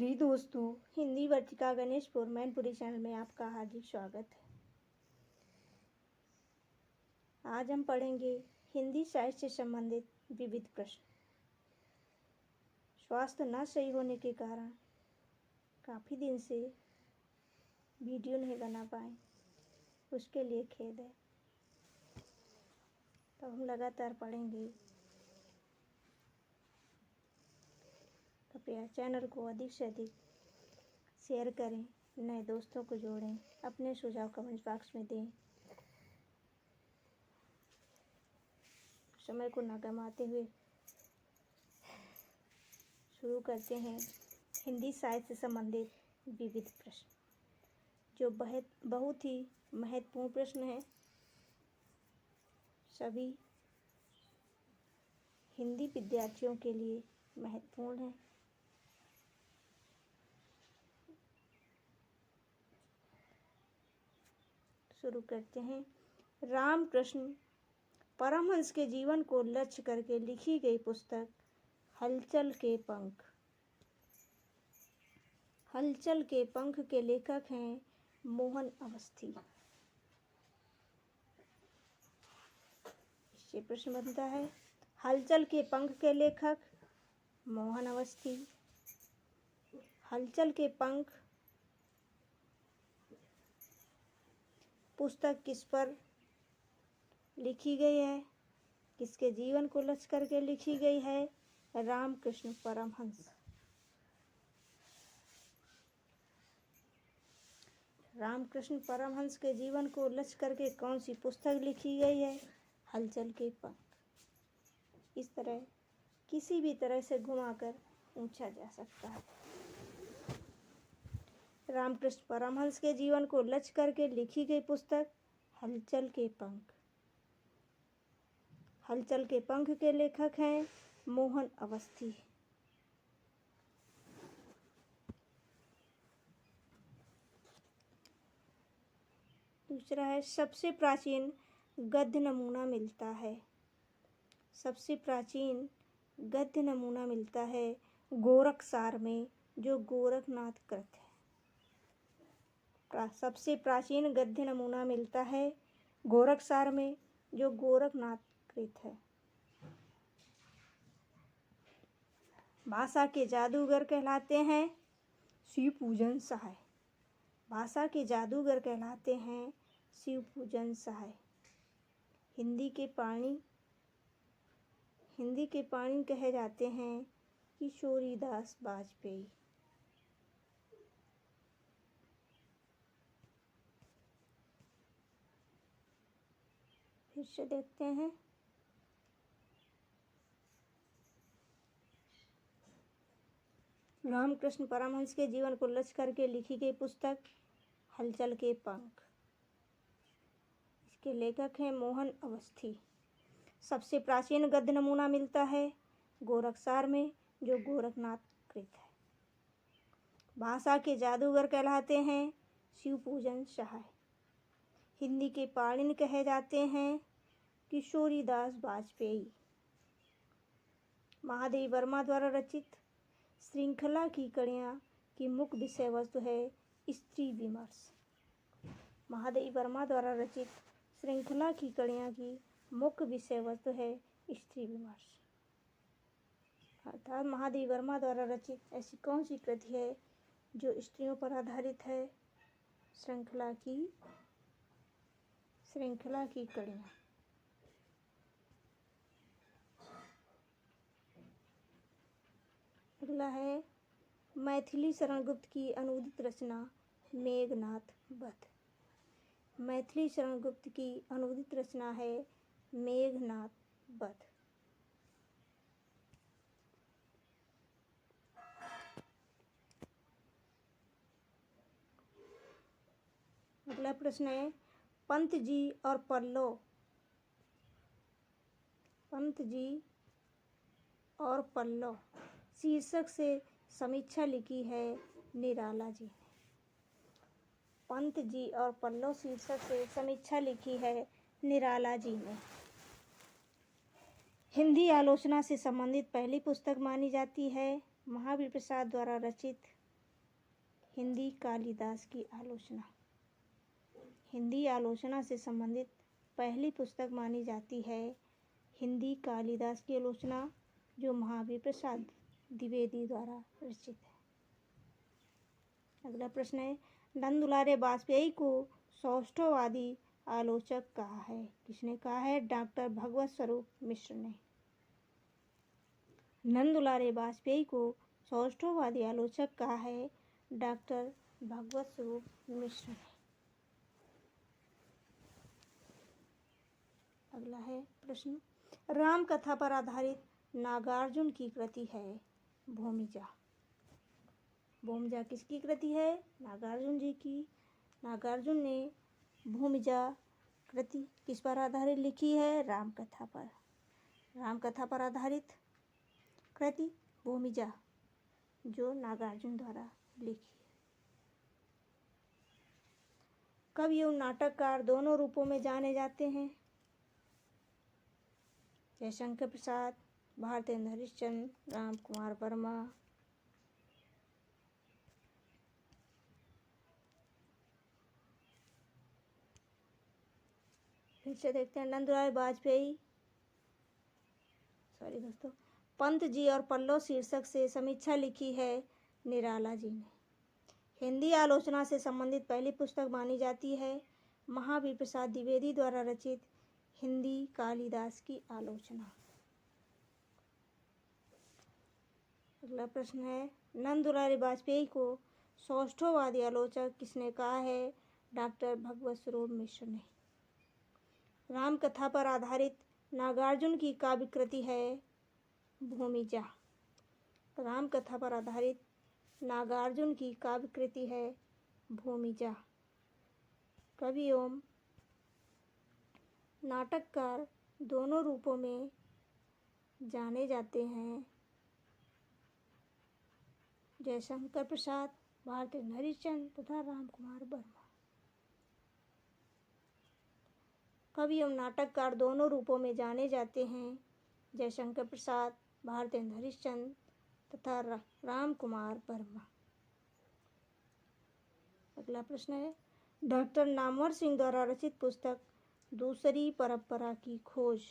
जी दोस्तों, हिंदी वर्तिका गणेशपुर मैनपुरी चैनल में आपका हार्दिक स्वागत है। आज हम पढ़ेंगे हिंदी साहित्य से संबंधित विविध प्रश्न। स्वास्थ्य न सही होने के कारण काफ़ी दिन से वीडियो नहीं बना पाए, उसके लिए खेद है। तो हम लगातार पढ़ेंगे। कृपया चैनल को अधिक से अधिक शेयर करें, नए दोस्तों को जोड़ें, अपने सुझाव कमेंट बॉक्स में दें। समय को न गंवाते हुए शुरू करते हैं हिंदी साहित्य से संबंधित विविध प्रश्न, जो बहुत ही महत्वपूर्ण प्रश्न है। सभी हिंदी विद्यार्थियों के लिए महत्वपूर्ण है। शुरू करते हैं। रामकृष्ण परमहंस के जीवन को लक्ष्य करके लिखी गई पुस्तक हलचल के पंख। हलचल के पंख के लेखक हैं मोहन अवस्थी। इससे प्रश्न बनता है, हलचल के पंख के लेखक मोहन अवस्थी। हलचल के पंख पुस्तक किस पर लिखी गई है, किसके जीवन को लक्ष्य करके लिखी गई है? रामकृष्ण परमहंस। रामकृष्ण परमहंस के जीवन को लक्ष्य करके कौन सी पुस्तक लिखी गई है? हलचल के पंख। इस तरह किसी भी तरह से घुमाकर पूछा जा सकता है। रामकृष्ण परमहंस के जीवन को लक्ष्य करके लिखी गई पुस्तक हलचल के पंख। हलचल के पंख के लेखक हैं मोहन अवस्थी। दूसरा है, सबसे प्राचीन गद्य नमूना मिलता है। सबसे प्राचीन गद्य नमूना मिलता है गोरखसार में, जो गोरखनाथ कृत है। सबसे प्राचीन गद्य नमूना मिलता है गोरखसार में, जो गोरखनाथ कृत है। भाषा के जादूगर कहलाते हैं शिवपूजन सहाय। भाषा के जादूगर कहलाते हैं शिवपूजन सहाय। हिंदी के पाणी कहे जाते हैं किशोरीदास वाजपेयी। फिर से देखते हैं। रामकृष्ण परमहंस के जीवन को लक्ष्य करके लिखी गई पुस्तक हलचल के पंख। इसके लेखक हैं मोहन अवस्थी। सबसे प्राचीन गद्य नमूना मिलता है गोरखसार में, जो गोरखनाथ कृत है। भाषा के जादूगर कहलाते हैं शिवपूजन सहाय। हिंदी के पाणिनि कहे जाते हैं किशोरीदास वाजपेयी। महादेवी वर्मा द्वारा रचित श्रृंखला की कड़ियाँ की मुख्य विषय वस्तु है स्त्री विमर्श। महादेवी वर्मा द्वारा रचित श्रृंखला की कड़ियाँ की मुख्य विषय वस्तु है स्त्री विमर्श। अर्थात महादेवी वर्मा द्वारा रचित ऐसी कौन सी कृति है जो स्त्रियों पर आधारित है? श्रृंखला की कड़ियाँ। अगला है, मैथिली शरण गुप्त की अनुदित रचना मेघनाद वध। मैथिली शरण गुप्त की अनुदित रचना है मेघनाद वध। अगला प्रश्न है, पंत जी और पल्लव शीर्षक से समीक्षा लिखी है निराला जी ने। पंत जी और पल्लव शीर्षक से समीक्षा लिखी है निराला जी ने। हिंदी आलोचना से संबंधित पहली पुस्तक मानी जाती है महावीर प्रसाद द्वारा रचित हिंदी कालिदास की आलोचना। हिंदी आलोचना से संबंधित पहली पुस्तक मानी जाती है हिंदी कालिदास की आलोचना, जो महावीर प्रसाद द्विवेदी द्वारा रचित है। अगला प्रश्न है, नंद दुलारे बाजपेयी को सौष्ठववादी आलोचक कहा है। किसने कहा है? डॉक्टर भगवत स्वरूप मिश्र ने। नंद दुलारे बाजपेयी को सौष्ठववादी आलोचक कहा है डॉक्टर भगवत स्वरूप मिश्र ने। अगला है प्रश्न, राम कथा पर आधारित नागार्जुन की कृति है भूमिजा। भूमिजा किसकी कृति है? नागार्जुन जी की। नागार्जुन ने भूमिजा कृति किस पर आधारित लिखी है? राम कथा पर। राम कथा पर आधारित कृति भूमिजा, जो नागार्जुन द्वारा लिखी है। कवि एवं नाटककार दोनों रूपों में जाने जाते हैं। जयशंकर प्रसाद, भारतेंद्र हरिश्चंद्र, राम कुमार वर्मा। फिर से देखते हैं, नंद दुलारे बाजपेयी, पंत जी और पल्लव शीर्षक से समीक्षा लिखी है निराला जी ने। हिंदी आलोचना से संबंधित पहली पुस्तक मानी जाती है महावीर प्रसाद द्विवेदी द्वारा रचित हिंदी कालिदास की आलोचना। अगला प्रश्न है, नंद दुलारे बाजपेयी को सौष्ठववादी आलोचक किसने कहा है? डॉक्टर भगवत स्वरूप मिश्र ने। राम कथा पर आधारित नागार्जुन की काव्य कृति है भूमिजा। राम कथा पर आधारित नागार्जुन की काव्य कृति है भूमिजा। कवि एवं नाटककार दोनों रूपों में जाने जाते हैं। जयशंकर प्रसाद, भारतेंद्र हरिश्चंद्र तथा राम कुमार वर्मा। कवि एवं नाटककार दोनों रूपों में जाने जाते हैं। जयशंकर प्रसाद, भारतेंद्र हरिश्चंद्र तथा राम कुमार वर्मा। अगला प्रश्न है, डॉक्टर नामवर सिंह द्वारा रचित पुस्तक दूसरी परंपरा की खोज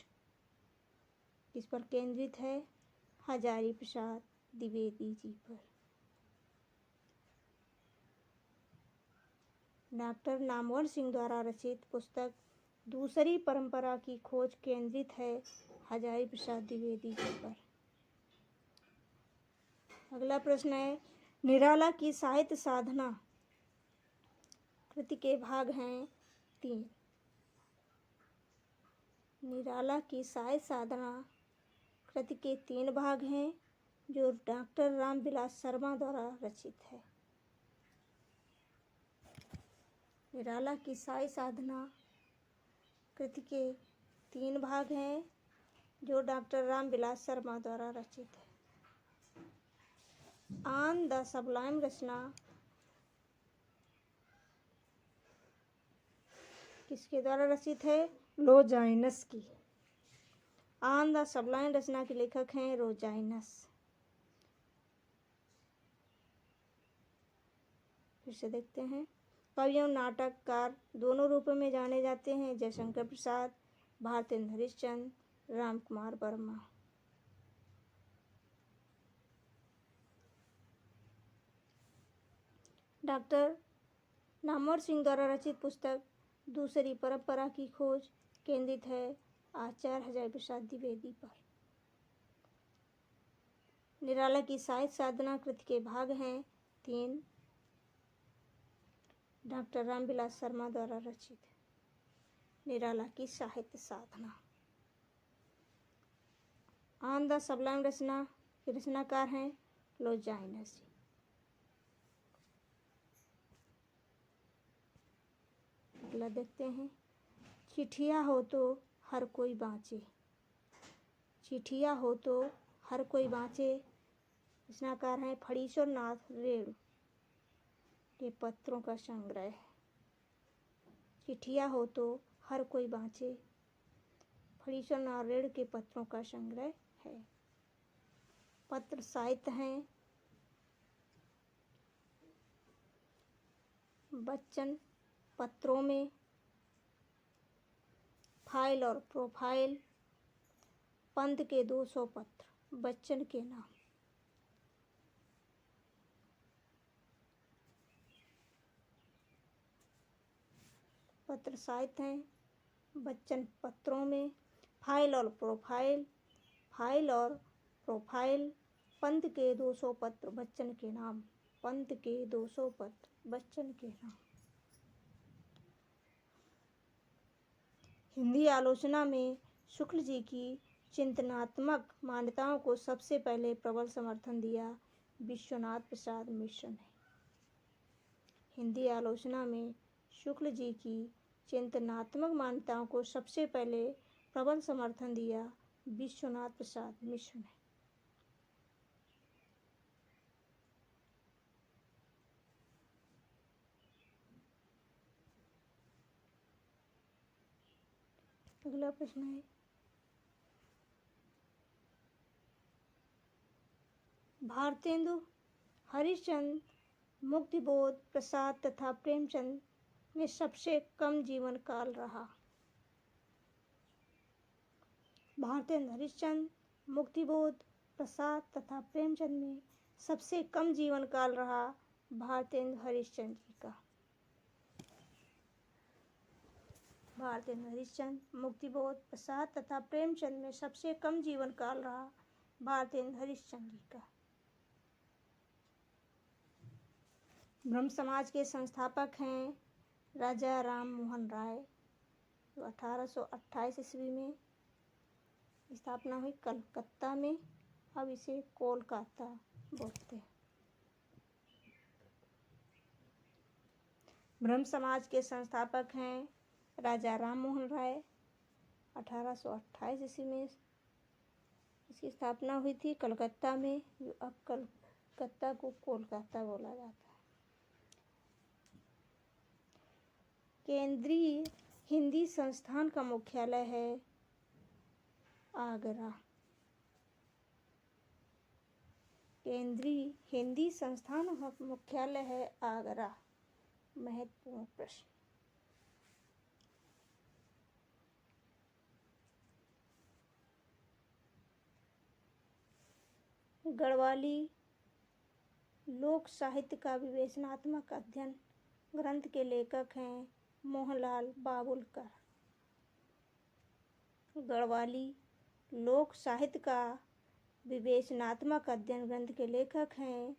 किस पर केंद्रित है? हजारी प्रसाद द्विवेदी जी पर। डॉक्टर नामवर सिंह द्वारा रचित पुस्तक दूसरी परंपरा की खोज केंद्रित है हजारी प्रसाद द्विवेदी जी पर। अगला प्रश्न है, निराला की साहित्य साधना कृति के भाग हैं 3। निराला की साहित्य साधना कृति के 3 भाग हैं, जो डॉक्टर रामविलास शर्मा द्वारा रचित है। निराला की साहित्य साधना कृति के 3 भाग हैं, जो डॉक्टर रामविलास शर्मा द्वारा रचित है। ऑन द सबलाइम रचना किसके द्वारा रचित है? रोजाइनस की। ऑन द सबलाइम रचना के लेखक हैं रोजाइनस। फिर से देखते हैं, कवि एवं नाटककार दोनों रूपों में जाने जाते हैं। जयशंकर प्रसाद, भारतेंद्र हरिश्चंद्र, राम कुमार वर्मा। डॉक्टर नामवर सिंह द्वारा रचित पुस्तक दूसरी परंपरा की खोज केंद्रित है आचार्य हजारी प्रसाद द्विवेदी पर। निराला की साहित्य साधना कृति के भाग हैं 3, डॉक्टर रामविलास शर्मा द्वारा रचित निराला की साहित्य साधना। ऑन द सबलाइम रचना के रचनाकार हैं लोजाइनस जी। अगला देखते हैं, चिट्ठिया हो तो हर कोई बाँचे। चिट्ठिया हो तो हर कोई बाँचे रचनाकार हैं फणीश्वर नाथ रेणु के पत्रों का संग्रह है। चिट्ठिया हो तो हर कोई बाँचे फणीश्वर नाथ रेणु के पत्रों का संग्रह है। पत्र साहित्य हैं बच्चन पत्रों में, फाइल और प्रोफाइल, पंत के 200 पत्र बच्चन के नाम। पत्र साहित्य हैं बच्चन पत्रों में, फाइल और प्रोफाइल, पंत के 200 पत्र बच्चन के नाम, पंत के 200 पत्र बच्चन के नाम। हिंदी आलोचना में शुक्ल जी की चिंतनात्मक मान्यताओं को सबसे पहले प्रबल समर्थन दिया विश्वनाथ प्रसाद मिश्र ने। हिंदी आलोचना में शुक्ल जी की चिंतनात्मक मान्यताओं को सबसे पहले प्रबल समर्थन दिया विश्वनाथ प्रसाद मिश्र ने। अगला प्रश्न है, भारतेंदु हरिश्चंद्र, मुक्तिबोध प्रसाद तथा प्रेमचंद में सबसे कम जीवन काल रहा। भारतेंदु हरिश्चंद्र, मुक्तिबोध प्रसाद तथा प्रेमचंद में सबसे कम जीवन काल रहा भारतेंदु हरिश्चंद्र जी का। भारतेंदु हरिश्चंद्र, मुक्तिबोध प्रसाद तथा प्रेमचंद में सबसे कम जीवन काल रहा भारतेंदु हरिश्चंद्र जी का। ब्रह्म समाज के संस्थापक हैं राजा राम मोहन राय, जो 1828 ईस्वी में स्थापना हुई कलकत्ता में। अब इसे कोलकाता बोलते हैं। ब्रह्म समाज के संस्थापक हैं राजा राम मोहन राय, 1828 ईस्वी में इसकी स्थापना हुई थी कलकत्ता में, जो अब कलकत्ता को कोलकाता बोला जाता है। केंद्रीय हिंदी संस्थान का मुख्यालय है आगरा। केंद्रीय हिंदी संस्थान का मुख्यालय है आगरा। महत्वपूर्ण प्रश्न। गढ़वाली लोक साहित्य का विवेचनात्मक अध्ययन ग्रंथ के लेखक हैं मोहनलाल बाबुलकर। गढ़वाली लोक साहित्य का विवेचनात्मक अध्ययन ग्रंथ के लेखक हैं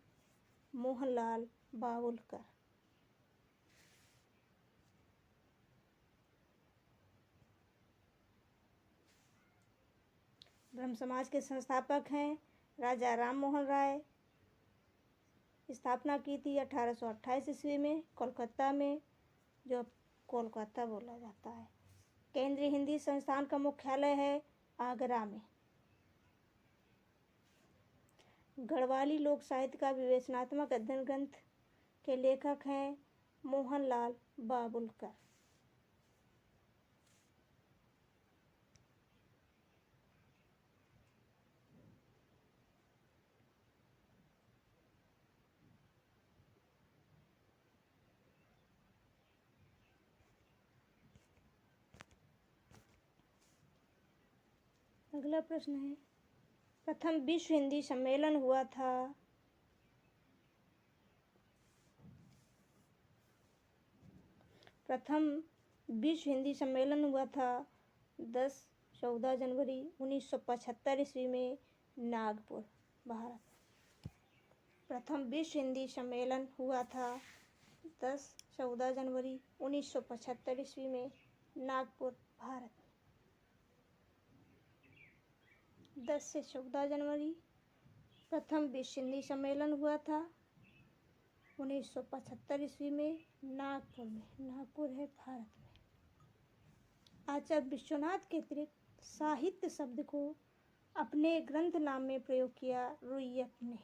मोहनलाल बाबुलकर। ब्रह्म समाज के संस्थापक हैं राजा राम मोहन राय। स्थापना की थी 1828 ईस्वी में कोलकाता में, जो अब कोलकाता बोला जाता है। केंद्रीय हिंदी संस्थान का मुख्यालय है आगरा में। गढ़वाली लोक साहित्य का विवेचनात्मक अध्ययन ग्रंथ के लेखक हैं मोहनलाल बाबुलकर। अगला प्रश्न है, प्रथम विश्व हिंदी सम्मेलन हुआ था। प्रथम विश्व हिंदी सम्मेलन हुआ था 10-14 जनवरी 1975 ईस्वी में नागपुर, भारत। प्रथम विश्व हिंदी सम्मेलन हुआ था 10-14 जनवरी 1975 ईस्वी में नागपुर, भारत। 10 से 14 जनवरी प्रथम विश्व हिंदी सम्मेलन हुआ था 1975 ईस्वी में नागपुर में। नागपुर है भारत में। आचार्य विश्वनाथ के अतिरिक्त साहित्य शब्द को अपने ग्रंथ नाम में प्रयोग किया रुइयक ने।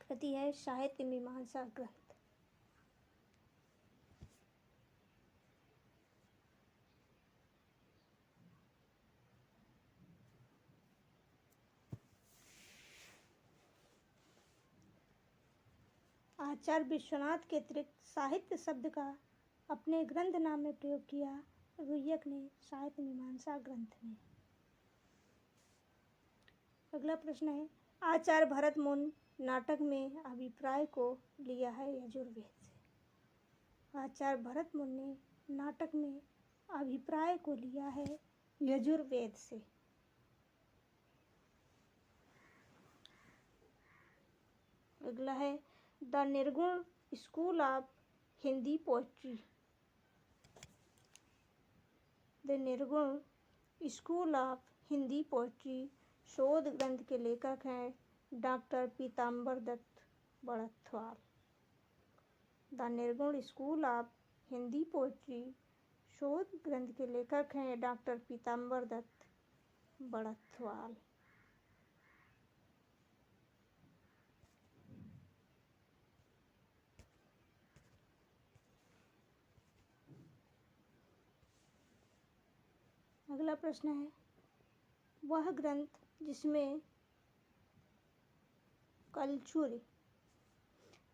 कृति है साहित्य मीमांसा ग्रंथ। आचार्य विश्वनाथ के अतिरिक्त साहित्य शब्द का अपने ग्रंथ नाम में प्रयोग किया रुय्यक ने साहित्य मीमांसा ग्रंथ में। अगला प्रश्न है, आचार्य भरत मुनि नाटक में अभिप्राय को लिया है यजुर्वेद से। आचार्य भरत मुनि ने नाटक में अभिप्राय को लिया है यजुर्वेद से। अगला है, द निर्गुण school of Hindi poetry. The निर्गुण स्कूल ऑफ हिंदी पोएट्री शोध ग्रंथ के लेखक हैं doctor Pitambar Dutt Barthwal. The निर्गुण स्कूल ऑफ हिंदी पोएट्री शोध ग्रंथ के लेखक हैं डॉक्टर पीताम्बर दत्त बड़थवाल। अगला प्रश्न है, वह ग्रंथ जिसमें कलचुरी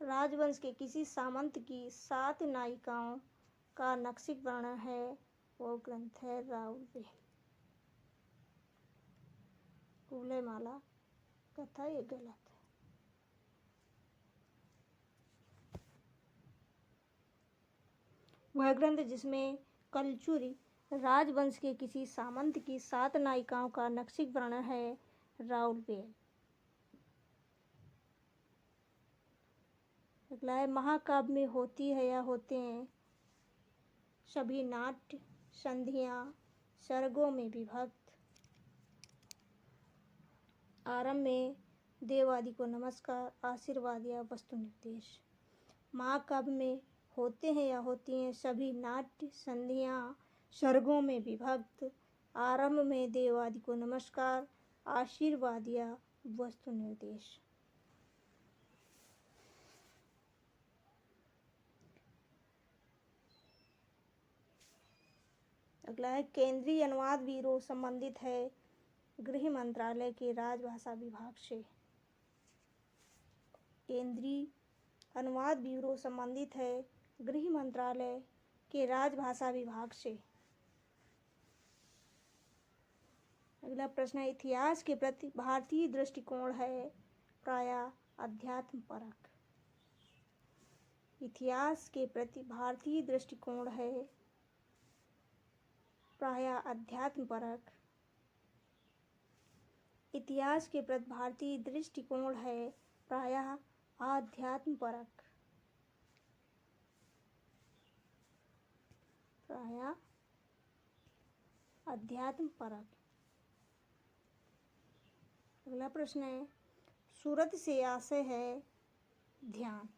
राजवंश के किसी सामंत की 7 नायिकाओं का नक्शिक वर्णन है, वो ग्रंथ है राउरवेल। कुवलयमाला कथा ये गलत है। वह ग्रंथ जिसमें कलचुरी राजवंश के किसी सामंत की 7 नायिकाओं का नक्शिक वर्णन है, राउरवेल। अगला है, महाकाव्य में होती है या होते हैं सभी नाट्य संधियां सर्गों में विभक्त। आरंभ में देव आदि को नमस्कार, आशीर्वाद या वस्तु निर्देश। महाकाव्य में होते हैं या होती हैं सभी नाट्य संधियां सर्गों में विभक्त। आरंभ में देव आदि को नमस्कार, आशीर्वाद या वस्तु निर्देश। अगला है, केंद्रीय अनुवाद ब्यूरो संबंधित है गृह मंत्रालय के राजभाषा विभाग से। केंद्रीय अनुवाद ब्यूरो संबंधित है गृह मंत्रालय के राजभाषा विभाग से। अगला प्रश्न है, इतिहास के प्रति भारतीय दृष्टिकोण है प्रायः अध्यात्म परक। इतिहास के प्रति भारतीय दृष्टिकोण है प्रायः अध्यात्म परक। इतिहास के प्रति भारतीय दृष्टिकोण है प्रायः आध्यात्म परक। प्रायः अध्यात्म परक। अगला प्रश्न है, सूरत से आशय है ध्यान।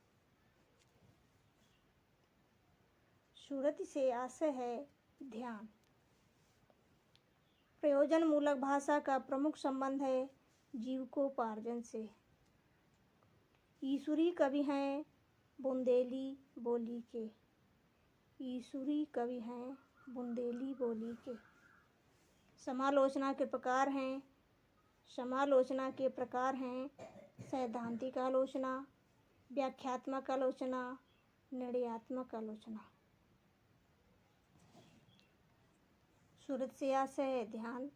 सूरत से आशय है ध्यान। प्रयोजन मूलक भाषा का प्रमुख संबंध है जीविकोपार्जन से। ईश्वरी कवि हैं बुंदेली बोली के। ईश्वरी कवि हैं बुंदेली बोली के। समालोचना के प्रकार हैं सैद्धांतिक आलोचना, व्याख्यात्मक आलोचना, निर्णयात्मक आलोचना। सूरत से आशय है ध्यान।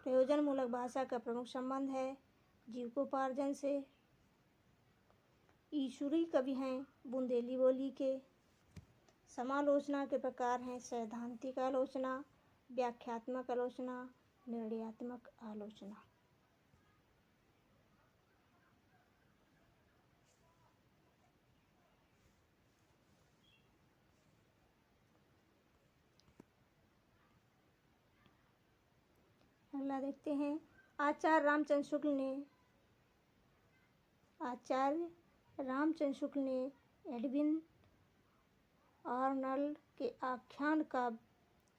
प्रयोजन मूलक भाषा का प्रमुख संबंध है जीविकोपार्जन से। ईश्वरी कवि हैं बुंदेली बोली के। समालोचना के प्रकार हैं सैद्धांतिक आलोचना, व्याख्यात्मक आलोचना, निर्णयात्मक आलोचना। अगला देखते हैं, आचार्य रामचंद्र शुक्ल ने एडविन आर्नल्ड के आख्यान का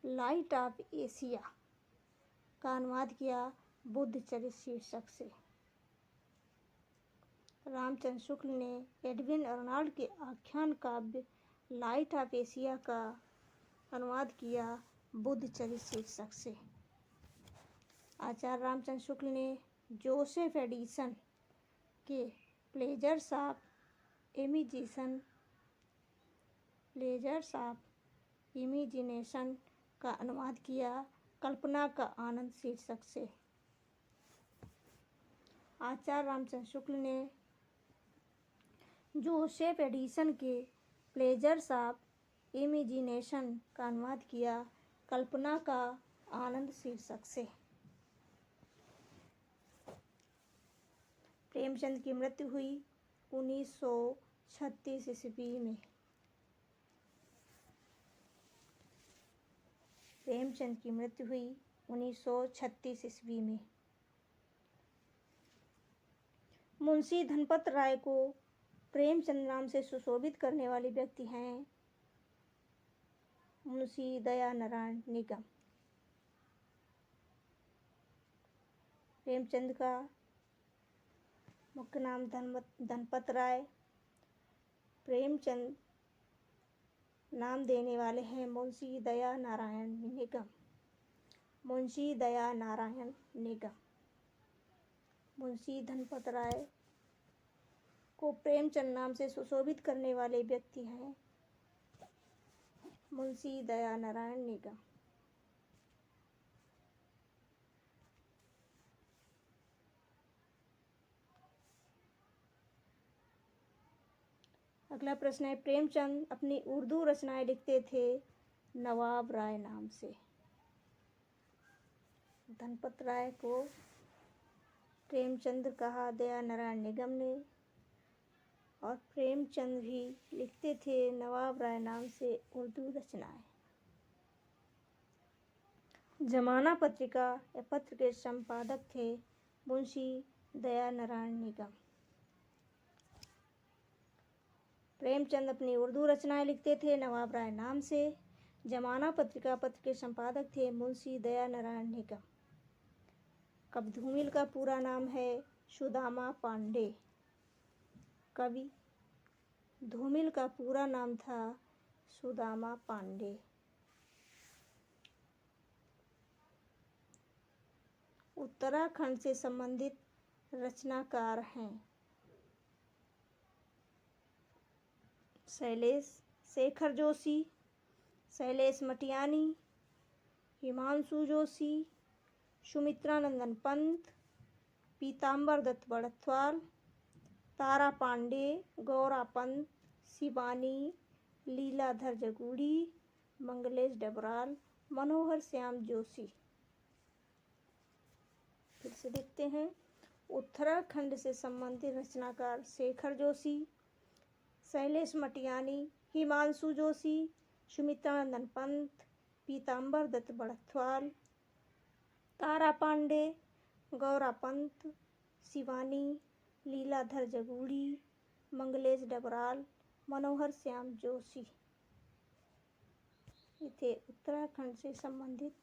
लाइट ऑफ एशिया का अनुवाद किया बुद्ध चरित शीर्षक से। रामचंद्र शुक्ल ने एडविन आर्नल्ड के आख्यान काव्य लाइट ऑफ एशिया का अनुवाद किया बुद्ध चरित शीर्षक से। आचार्य रामचंद्र शुक्ल ने जोसेफ एडिसन के pleasures of imagination pleasures of imagination का अनुवाद किया कल्पना का आनंद शीर्षक से। आचार्य रामचंद्र शुक्ल ने जोसेफ एडिसन के प्लेजर्स ऑफ इमेजिनेशन का अनुवाद किया कल्पना का आनंद शीर्षक से। प्रेमचंद की मृत्यु हुई 1936 ईस्वी में। प्रेमचंद की मृत्यु हुई 1936 ईस्वी में। मुंशी धनपत राय को प्रेमचंद नाम से सुशोभित करने वाले व्यक्ति हैं मुंशी दयानारायण निगम। प्रेमचंद का मुख्य नाम धनपत राय। प्रेमचंद नाम देने वाले हैं मुंशी दयानारायण निगम। मुंशी दयानारायण निगम। मुंशी धनपत राय को प्रेमचंद नाम से सुशोभित करने वाले व्यक्ति हैं मुंशी दयानारायण निगम। अगला प्रश्न है, प्रेमचंद अपनी उर्दू रचनाएं लिखते थे नवाब राय नाम से। धनपत राय को प्रेमचंद कहा दयानारायण निगम ने, और प्रेमचंद भी लिखते थे नवाब राय नाम से उर्दू रचनाएं। जमाना पत्रिका या पत्र के संपादक थे मुंशी दयानारायण निगम। प्रेमचंद अपनी उर्दू रचनाएं लिखते थे नवाब राय नाम से। जमाना पत्रिका पत्र के संपादक थे मुंशी दयानारायण निगम। कवि धूमिल का पूरा नाम है सुदामा पांडे। कवि धूमिल का पूरा नाम था सुदामा पांडे। उत्तराखंड से संबंधित रचनाकार हैं शैलेश शेखर जोशी, शैलेश मटियानी, हिमांशु जोशी, सुमित्रा नंदन पंत, पीताम्बर दत्त बड़थवाल, तारा पांडे, गौरा पंत, शिवानी, लीलाधर जगूड़ी, मंगलेश डबराल, मनोहर श्याम जोशी। फिर से देखते हैं, उत्तराखंड से संबंधित रचनाकार शेखर जोशी, शैलेश मटियानी, हिमांशु जोशी, सुमित्रा नंदन पंत, पीताम्बर दत्त बड़थवाल, तारा पांडे, गौरा पंत, शिवानी, लीलाधर जगूड़ी, मंगलेश डबराल, मनोहर श्याम जोशी। ये थे उत्तराखंड से संबंधित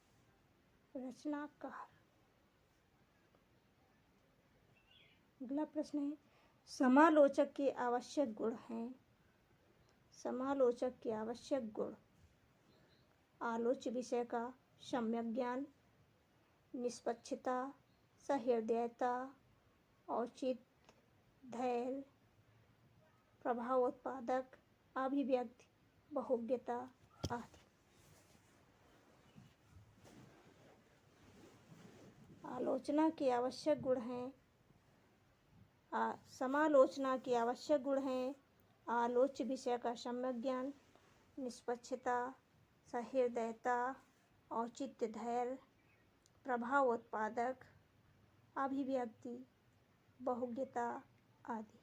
रचनाकार। अगला प्रश्न है, समालोचक के आवश्यक गुण हैं। समालोचक के आवश्यक गुण: आलोच्य विषय का सम्यक ज्ञान, निष्पक्षता, सहृदयता, औचित्य, धैर्य, प्रभावोत्पादक, अभिव्यक्ति, बहुज्ञता आदि। आलोचना के आवश्यक गुण हैं समालोचना के आवश्यक गुण हैं आलोच्य विषय का सम्यक ज्ञान, निष्पक्षता, सहृदयता, औचित्य, धैर्य, प्रभावोत्पादक, अभिव्यक्ति, बहुज्ञता आदि।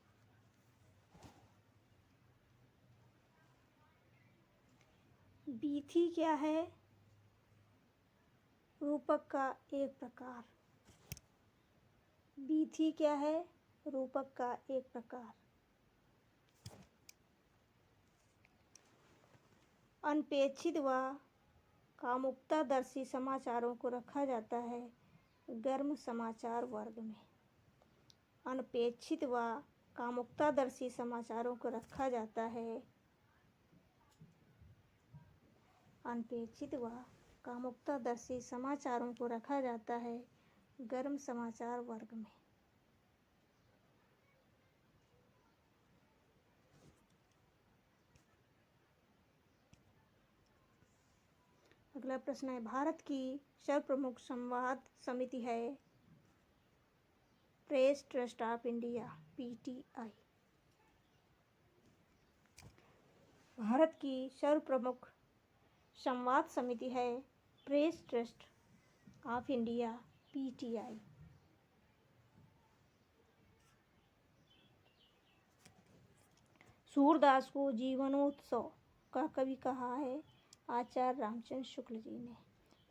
बीथी क्या है? रूपक का एक प्रकार। बीथी क्या है? रूपक का एक प्रकार। अनपेक्षित व कामुकतादर्शी समाचारों को रखा जाता है गर्म समाचार वर्ग में। अनपेक्षित व कामुकतादर्शी समाचारों को रखा जाता है अनपेक्षित व कामुकतादर्शी समाचारों को रखा जाता है गर्म समाचार वर्ग में। अगला प्रश्न है, भारत की सर्वप्रमुख संवाद समिति है press trust of India, PTI। Bharat की सर्वप्रमुख संवाद समिति है press trust of India, PTI। Surdas को जीवनोत्सव का कवि कहा है आचार्य रामचंद्र शुक्ल जी ने।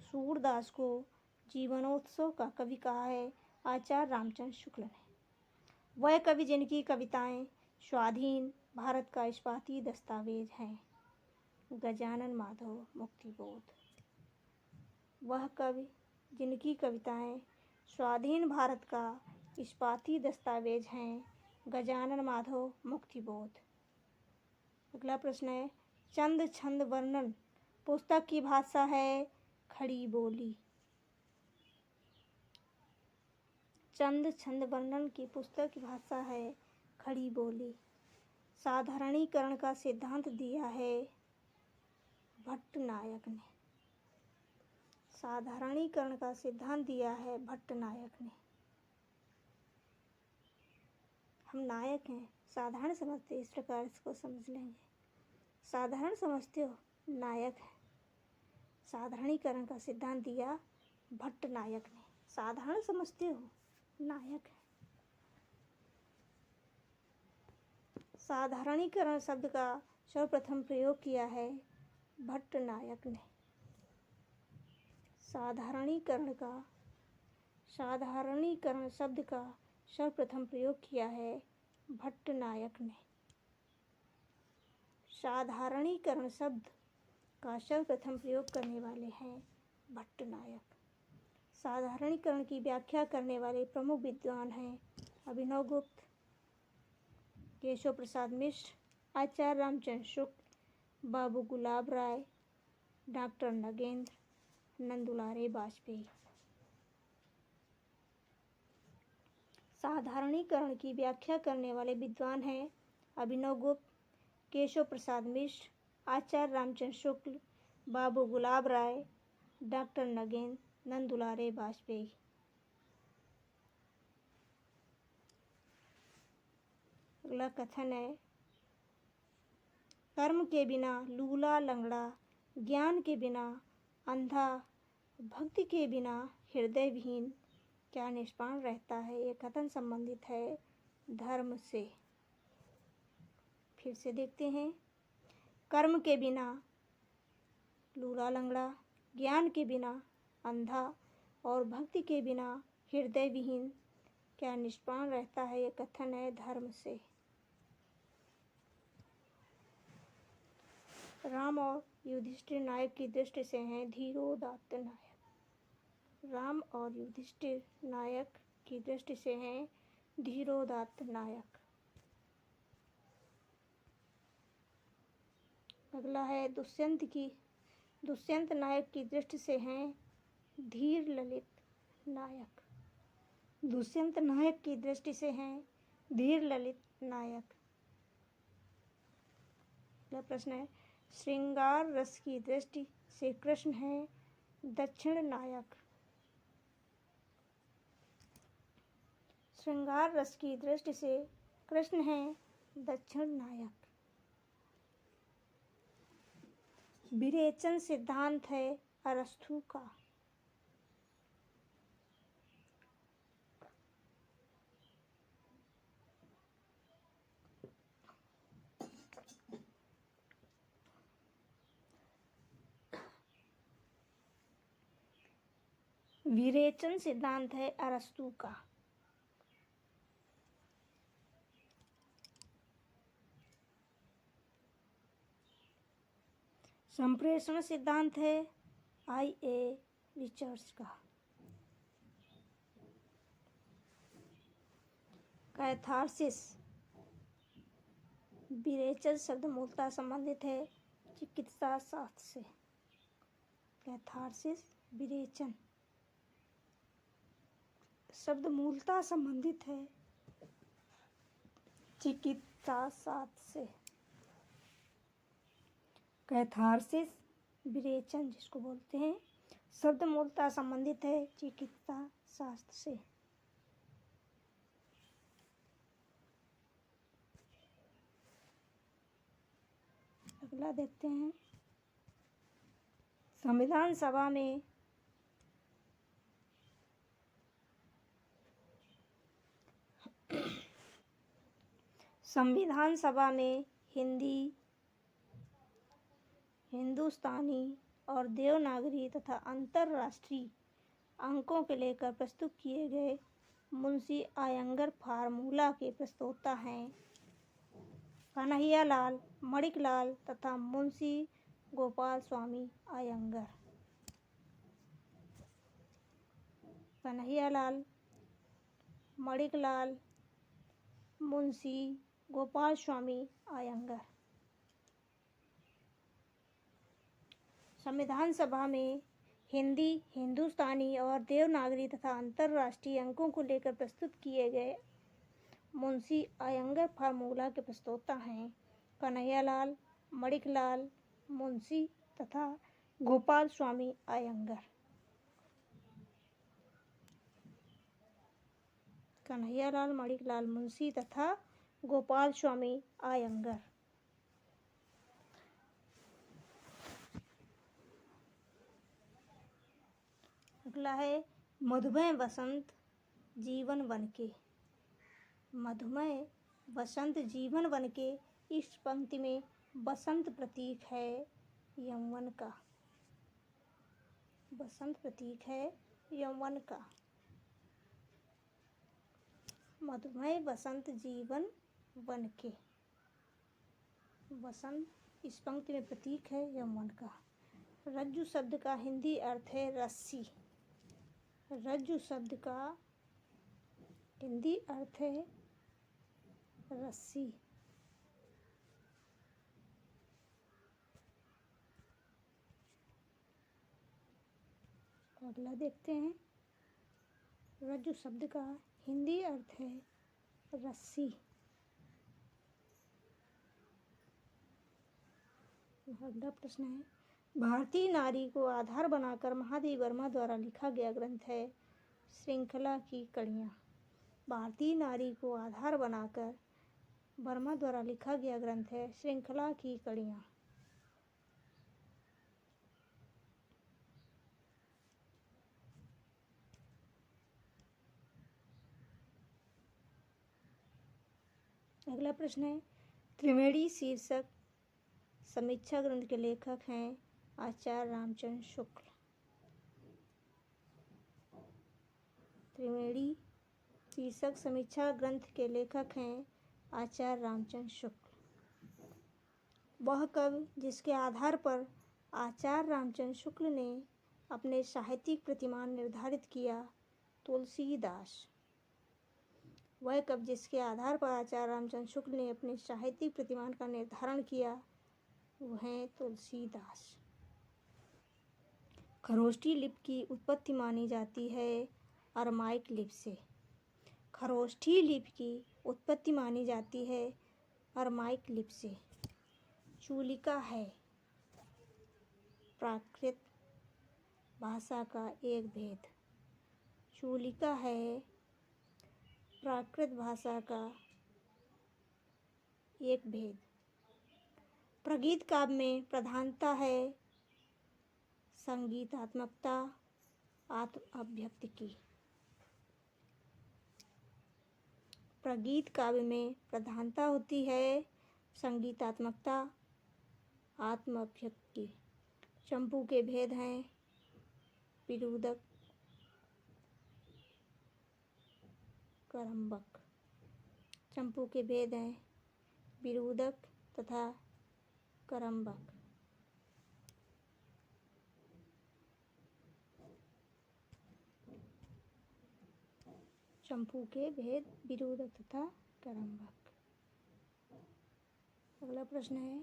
सूरदास को जीवनोत्सव का कवि कहा है आचार्य रामचंद्र शुक्ल ने। वह कवि जिनकी कविताएं स्वाधीन भारत का इस्पाती दस्तावेज हैं। गजानन माधव, मुक्तिबोध। वह कवि जिनकी कविताएं स्वाधीन भारत का इस्पाती दस्तावेज हैं। गजानन माधव, मुक्तिबोध। अगला प्रश्न है, चंद छंद वर्णन पुस्तक की भाषा है खड़ी बोली। चंद छंद वर्णन की पुस्तक की भाषा है खड़ी बोली। साधारणीकरण का सिद्धांत दिया है भट्टनायक ने। साधारणीकरण का सिद्धांत दिया है भट्टनायक ने। हम नायक हैं, साधारण समझते, इस प्रकार इसको समझ लेंगे। साधारण समझते हो, नायक है। साधारणीकरण का सिद्धांत दिया भट्टनायक ने। साधारण समझते हो, नायक है। साधारणीकरण शब्द का सर्वप्रथम प्रयोग किया है भट्टनायक ने। साधारणीकरण शब्द का सर्वप्रथम प्रयोग किया है भट्टनायक ने। साधारणीकरण शब्द का सर्वप्रथम प्रयोग करने वाले हैं भट्टनायक। साधारणीकरण की व्याख्या करने वाले प्रमुख विद्वान हैं अभिनव गुप्त, केशव प्रसाद मिश्र, आचार्य रामचंद्र शुक्ल, बाबू गुलाब राय, डॉक्टर नगेंद्र, नंदुलारे वाजपेयी। साधारणीकरण की व्याख्या करने वाले विद्वान हैं अभिनव गुप्त, केशव प्रसाद मिश्र, आचार्य रामचंद्र शुक्ल, बाबू गुलाब राय, डॉक्टर नगेंद्र, नंदुलारे वाजपेयी। अगला कथन है, कर्म के बिना लूला लंगड़ा, ज्ञान के बिना अंधा, भक्ति के बिना हृदय विहीन क्या निष्पाण रहता है। ये कथन संबंधित है धर्म से। फिर से देखते हैं, कर्म के बिना लूला लंगड़ा, ज्ञान के बिना अंधा और भक्ति के बिना हृदय विहीन क्या निष्पाण रहता है। ये कथन है धर्म से। राम और युधिष्ठिर नायक की दृष्टि से हैं धीरोदात्त नायक। राम और युधिष्ठिर नायक की दृष्टि से हैं धीरोदात्त नायक। अगला है, दुष्यंत नायक की दृष्टि से हैं धीर ललित नायक। दुष्यंत नायक की दृष्टि से हैं धीर ललित नायक। अगला प्रश्न है, श्रृंगार रस की दृष्टि से कृष्ण है दक्षिण नायक। श्रृंगार रस की दृष्टि से कृष्ण है दक्षिण नायक। विरेचन सिद्धांत है अरस्तु का। विरेचन सिद्धांत है अरस्तु का। संप्रेषण सिद्धांत है IA रिचर्ड्स का। कैथारसिस, विरेचन शब्द मूलतः संबंधित है चिकित्सा शास्त्र से। कैथारसिस, विरेचन शब्द मूलतः संबंधित है चिकित्सा शास्त्र से। कैथारसिस, विरेचन जिसको बोलते हैं। शब्द मूलतः संबंधित है चिकित्सा शास्त्र से। अगला देखते हैं। संविधान सभा में हिंदी, हिंदुस्तानी और देवनागरी तथा अंतर्राष्ट्रीय अंकों के लेकर प्रस्तुत किए गए मुंशी आयंगर फार्मूला के प्रस्तोता हैं कन्हैयालाल, मणिकलाल तथा मुंशी गोपाल स्वामी आयंगर। कन्हैयालाल, मणिकलाल, मुंशी गोपाल स्वामी आयंगर। संविधान सभा में हिंदी, हिंदुस्तानी और देवनागरी तथा अंतर्राष्ट्रीय अंकों को लेकर प्रस्तुत किए गए मुंशी आयंगर फार्मूला के प्रस्तोता हैं कन्हैयालाल, मणिकलाल, मुंशी तथा गोपाल स्वामी आयंगर। कन्हैयालाल, मणिकलाल, मुंशी तथा गोपाल स्वामी आयंगर। अगला है मधुमेह बसंत जीवन बनके। मधुमेह बसंत जीवन बनके, इस पंक्ति में बसंत प्रतीक है यौवन का। बसंत प्रतीक है यौवन का। मधुमेह बसंत जीवन बनके, बसंत इस पंक्ति में प्रतीक है यौवन का। रज्जु शब्द का हिंदी अर्थ है रस्सी। रज्जु शब्द का हिंदी अर्थ है रस्सी। अगला देखते हैं। रज्जु शब्द का हिंदी अर्थ है रस्सी। अगला प्रश्न है, भारतीय नारी को आधार बनाकर महादेवी वर्मा द्वारा लिखा गया ग्रंथ है श्रृंखला की कड़ियाँ। भारतीय नारी को आधार बनाकर वर्मा द्वारा लिखा गया ग्रंथ है श्रृंखला की कड़ियाँ। अगला प्रश्न है, त्रिवेणी शीर्षक समीक्षा ग्रंथ के लेखक हैं आचार्य रामचंद्र शुक्ल। त्रिवेणी शीर्षक समीक्षा ग्रंथ के लेखक हैं आचार्य रामचंद्र शुक्ल। वह कवि जिसके आधार पर आचार्य रामचंद्र शुक्ल ने अपने साहित्यिक प्रतिमान निर्धारित किया तुलसीदास। वह कवि जिसके आधार पर आचार्य रामचंद्र शुक्ल ने अपने साहित्यिक प्रतिमान का निर्धारण किया वो हैं तुलसीदास। खरोष्ठी लिपि की उत्पत्ति मानी जाती है अरमाइक लिपि से। खरोष्ठी लिपि की उत्पत्ति मानी जाती है अरमाइक लिपि से। चूलिका है प्राकृत भाषा का एक भेद। चूलिका है प्राकृत भाषा का एक भेद। प्रगीत काव्य में प्रधानता है संगीतात्मकता आत्म अभिव्यक्ति की। प्रगीत काव्य में प्रधानता होती है संगीतात्मकता आत्म अभिव्यक्ति की। चंपू के भेद हैं विरूदक, करम्बक। चंपू के भेद हैं विरूदक तथा करम्बक। चंपू के भेद विरूदक तथा करम्बक। अगला प्रश्न है,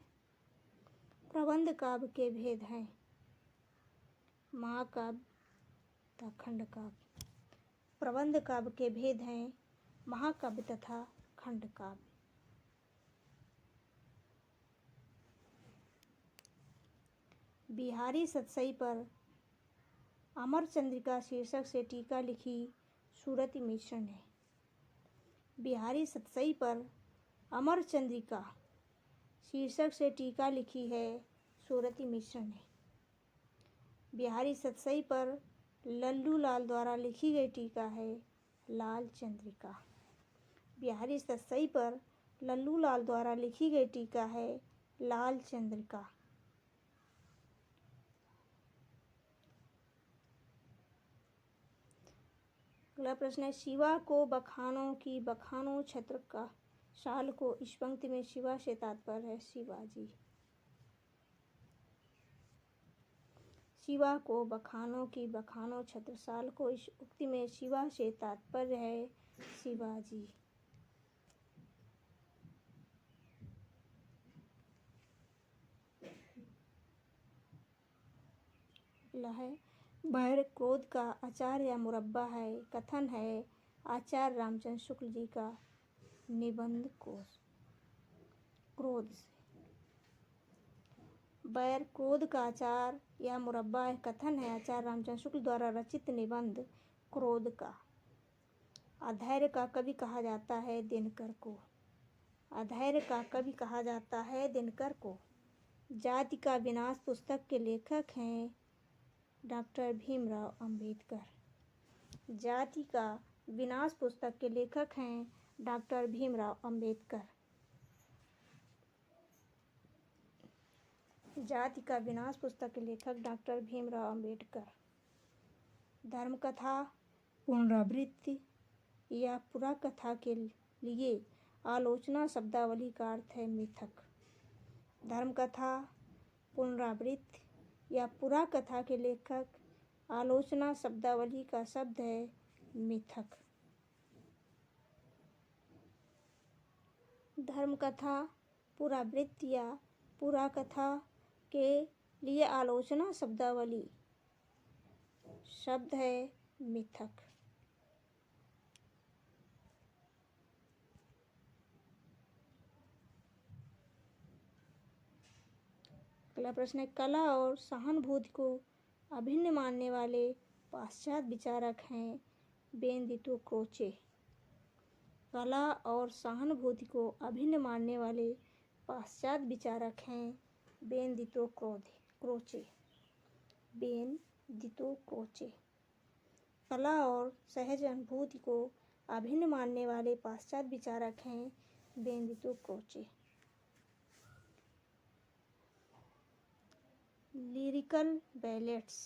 प्रबंध काव्य के भेद हैं महाकाव्य तथा खंड काव्य। प्रबंध काव्य के भेद हैं महाकाव्य तथा खंड काव्य। बिहारी सतसई पर अमर चंद्रिका शीर्षक से टीका लिखी सूरती मिश्र ने। बिहारी सतसई पर अमर चंद्रिका शीर्षक से टीका लिखी है सूरती मिश्र ने। बिहारी सतसई पर लल्लू लाल द्वारा लिखी गई टीका है लाल चंद्रिका। बिहारी सतसई पर लल्लू लाल द्वारा लिखी गई टीका है लाल चंद्रिका। अगला प्रश्न है, शिवा को बखानों की बखानों छत्र का शाल को। इस पंक्ति में शिवा से तात्पर्य है शिवाजी। शिवा को बखानों की बखानों छत्रसाल को। इस उक्ति में शिवा से तात्पर्य है शिवाजी। है बैर क्रोध का आचार या मुरब्बा है। कथन है आचार्य रामचंद्र शुक्ल जी का निबंध कोश। क्रोध से बैर क्रोध का आचार या मुरब्बा है। कथन है आचार्य रामचंद्र शुक्ल द्वारा रचित निबंध क्रोध का। अधैर्य का कवि कहा जाता है दिनकर को। अधैर्य का कवि कहा जाता है दिनकर को। जाति का विनाश पुस्तक के लेखक हैं डॉक्टर भीमराव अंबेडकर। जाति का विनाश पुस्तक के लेखक हैं डॉक्टर भीमराव अंबेडकर। जाति का विनाश पुस्तक के लेखक डॉक्टर भीमराव अंबेडकर। धर्मकथा पुनरावृत्ति या पुराकथा के लिए आलोचना शब्दावली का अर्थ है मिथक। धर्मकथा पुनरावृत्ति या पुराकथा के लेखक आलोचना शब्दावली का शब्द है मिथक। धर्मकथा पुनरावृत्ति या पुराकथा के लिए आलोचना शब्दावली शब्द है मिथक। अगला प्रश्न है, कला और सहानुभूति को अभिन्न मानने वाले पाश्चात्य विचारक हैं बेनितो क्रोचे। कला और सहानुभूति को अभिन्न मानने वाले पाश्चात्य विचारक हैं बेनितो क्रोचे। Benito Croce. कला और सहज अनुभूति को अभिन्न मानने वाले पाश्चात्य विचारक हैं बेनितो क्रोचे। लिरिकल बैलेट्स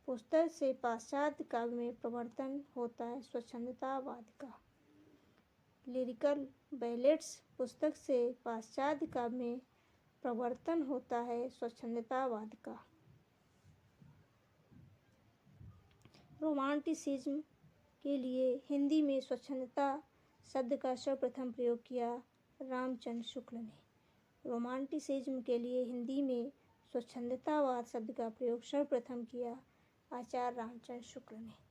पुस्तक से पाश्चात्य काव्य में प्रवर्तन होता है स्वच्छंदतावाद का। लिरिकल बैलेट्स पुस्तक से पाश्चात्य काव्य में प्रवर्तन होता है स्वच्छंदतावाद का। रोमांटिसिज्म के लिए हिंदी में स्वच्छंदता शब्द का सर्वप्रथम प्रयोग किया रामचंद्र शुक्ल ने। रोमांटिसिज्म के लिए हिंदी में स्वच्छंदतावाद शब्द का प्रयोग सर्वप्रथम किया आचार्य रामचंद्र शुक्ल ने।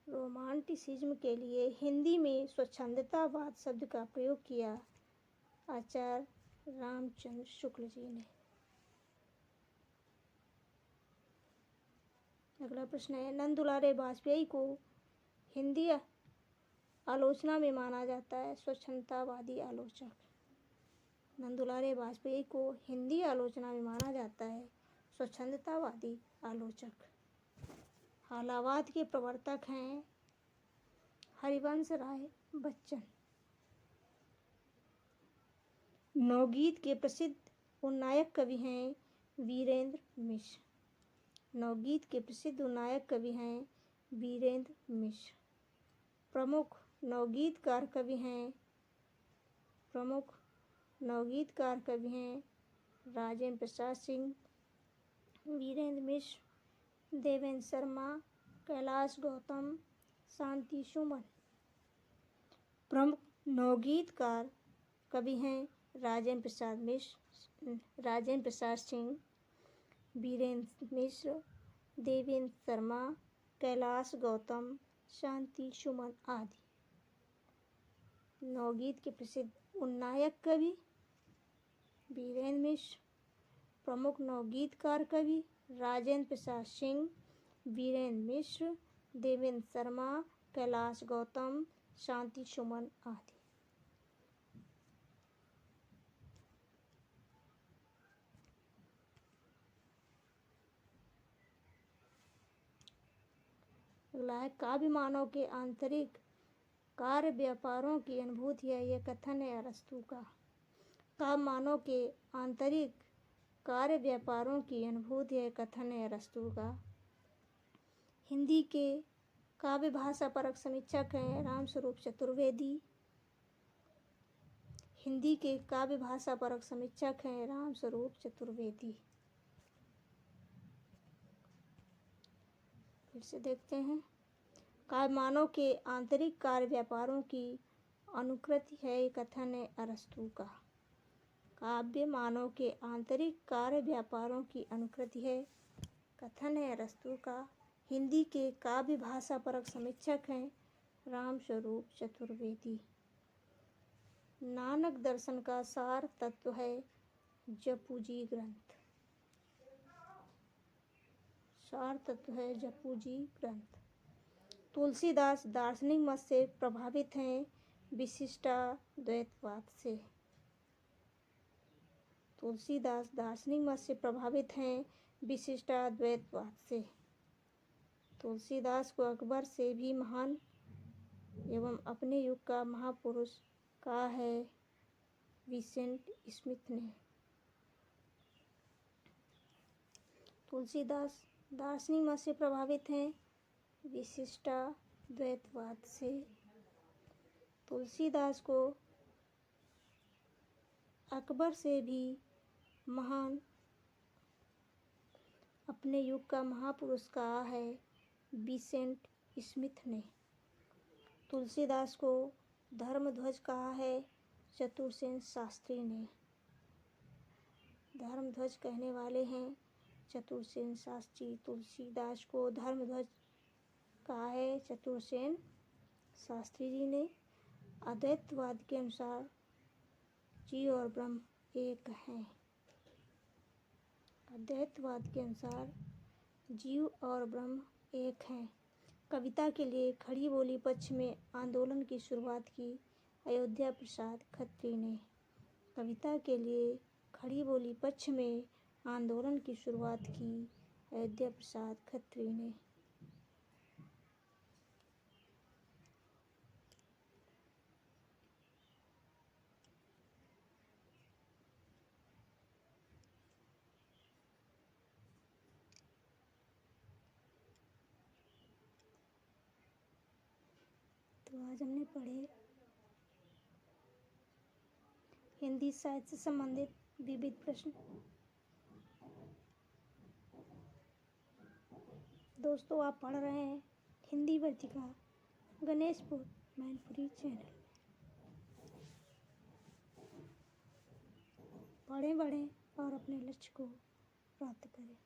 रोमांटिसिज्म के लिए हिंदी में स्वच्छंदतावाद शब्द का प्रयोग किया आचार्य रामचंद्र शुक्ल जी ने। अगला प्रश्न है, नंदुलारे वाजपेयी को हिंदी आलोचना में माना जाता है स्वच्छंदतावादी आलोचक। नंदुलारे वाजपेयी को हिंदी आलोचना में माना जाता है स्वच्छंदतावादी आलोचक। हालावाद के प्रवर्तक हैं हरिवंश राय बच्चन। नवगीत के प्रसिद्ध उन्नायक कवि हैं वीरेंद्र मिश्र। नवगीत के प्रसिद्ध उन्नायक कवि हैं वीरेंद्र मिश्र। प्रमुख नवगीतकार कवि हैं राजेंद्र प्रसाद सिंह, वीरेंद्र मिश्र, देवेंद्र शर्मा, कैलाश गौतम, शांति सुमन। प्रमुख नवगीतकार कवि हैं राजेंद्र प्रसाद सिंह, वीरेंद्र मिश्र, देवेंद्र शर्मा, कैलाश गौतम, शांति सुमन आदि। नवगीत के प्रसिद्ध उन्नायक कवि बीरेन्द्र मिश्र। प्रमुख नवगीतकार कवि राजेंद्र प्रसाद सिंह, बीरेन्द्र मिश्र, देवेंद्र शर्मा, कैलाश गौतम, शांति सुमन आदि। अगला है काव्य मानव के आंतरिक कार्य व्यापारों की अनुभूति है, यह कथन है अरस्तू का। काव्य मानव के आंतरिक कार्य व्यापारों की अनुभूति है, कथन है अरस्तू का। हिंदी के काव्य भाषा परक समीक्षक हैं रामस्वरूप चतुर्वेदी। हिंदी के काव्य भाषा परक समीक्षक हैं रामस्वरूप चतुर्वेदी। फिर से देखते हैं। काव्य मानव के आंतरिक कार्य व्यापारों की अनुकृति है, ये कथन है अरस्तू का। काव्य मानव के आंतरिक कार्य व्यापारों की अनुकृति है, कथन है अरस्तू का। हिंदी के काव्य भाषा परक समीक्षक हैं रामस्वरूप चतुर्वेदी। नानक दर्शन का सार तत्व है जपूजी ग्रंथ। सार तत्व है जपूजी ग्रंथ। तुलसीदास दार्शनिक मत से प्रभावित हैं विशिष्टाद्वैतवाद से। तुलसीदास दार्शनिक मत से प्रभावित हैं विशिष्टाद्वैतवाद से। तुलसीदास को अकबर से भी महान एवं अपने युग का महापुरुष कहा है विसेंट स्मिथ ने। तुलसीदास दार्शनिक मत से प्रभावित हैं विशिष्टाद्वैतवाद से। तुलसीदास को अकबर से भी महान अपने युग का महापुरुष कहा है विसेंट स्मिथ ने। तुलसीदास को धर्मध्वज कहा है चतुरसेन शास्त्री ने। धर्मध्वज कहने वाले हैं चतुरसेन शास्त्री। तुलसीदास को धर्मध्वज कहा है चतुरसेन शास्त्री जी ने। अद्वैतवाद के अनुसार जीव और ब्रह्म एक हैं। अद्वैतवाद के अनुसार जीव और ब्रह्म एक हैं। कविता के लिए खड़ी बोली पक्ष में आंदोलन की शुरुआत की अयोध्या प्रसाद खत्री ने। कविता के लिए खड़ी बोली पक्ष में आंदोलन की शुरुआत की अयोध्या प्रसाद खत्री ने। तो आज हमने पढ़े हिंदी साहित्य से संबंधित विविध प्रश्न। दोस्तों आप पढ़ रहे हैं हिंदी वर्तिका गणेशपुर मैनपुरी चैनल। पढ़ें बढ़ें और अपने लक्ष्य को प्राप्त करें।